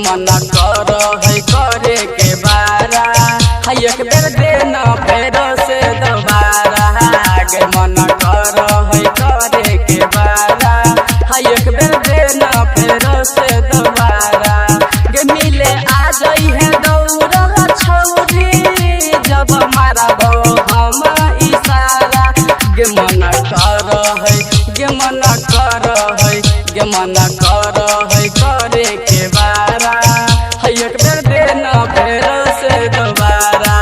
मना कर है करे के बारा है एक बेर देना फेरो से दोबारा गे मना कर है करे के बारा है एक बेर देना फेरो से दोबारा गे मिले आ जाई है दौड़ा छौरी जब मारा बो हम इशारा गे मना कर है गे मना कर है गे मना कर है करे के बारा एक बेर देना फेरो से दोबारा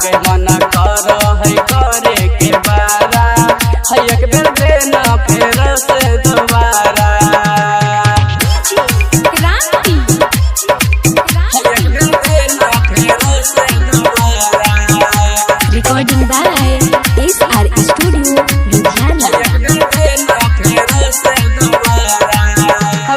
गे मना कर है करे के बारा है एक बेर देना फेरो से दोबारा Recording by SR Studio, Ludhiana.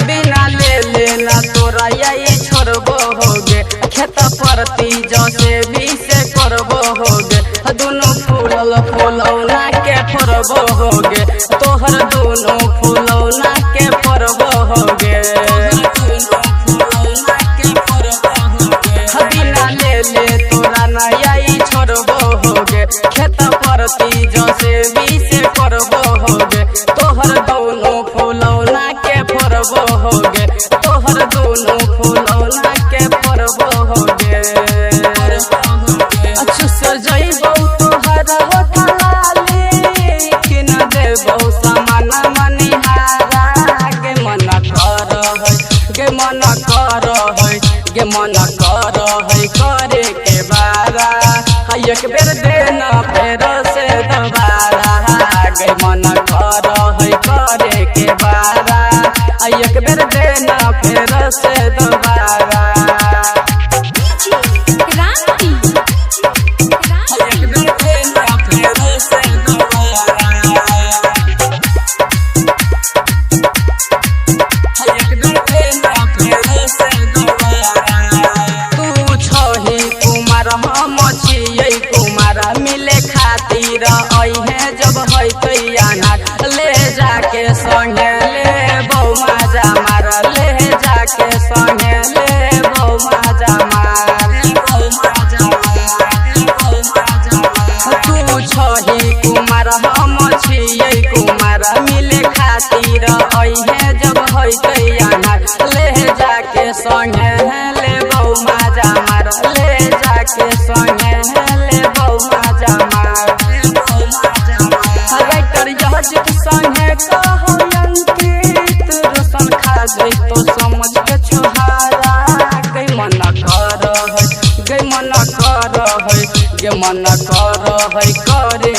बिना ले लेना तोरा यही छोड़बो होगे खेत परती जैसे भी से करबो होगे दोनों फूल फूलौना के फोड़बो होगे तोहर दोनों फूलौना के फोड़बो होगे बिना ले ले तोरा ना यही छोड़बो होगे खेत परती जैसे भी से करबो होगे तोहर दोनों फूलौना के फोड़बो होगे तोहर दोनों फूलौना के फोड़बो होगे अच्छु से जइबो तोहर होठलाली कि न देबो सामान मनिहारा गे मना कर है गे मना कर है गे मना कर है करे के बारा है एक बेर देना फेरो से दोबारा गे मना कर है करे के बारा है एक बेर देना फेरो से दोबारा मिले खातिर अहे जब है तैयाना ले जाके संगे ले बौ माजा मार ले जाके संगे ले बौ माजा मार तू छही कुमार हम छियै कुमार मिले खातिर अहे जब है तैयाना ले जाके संगे ले बौ माजा मार ले जाके संगे ले बौ माजा मार संगे कहो अंकित रोशन खा जइतो समझ के छोहारा गे मना कर है गे मना कर है गे मना कर है करे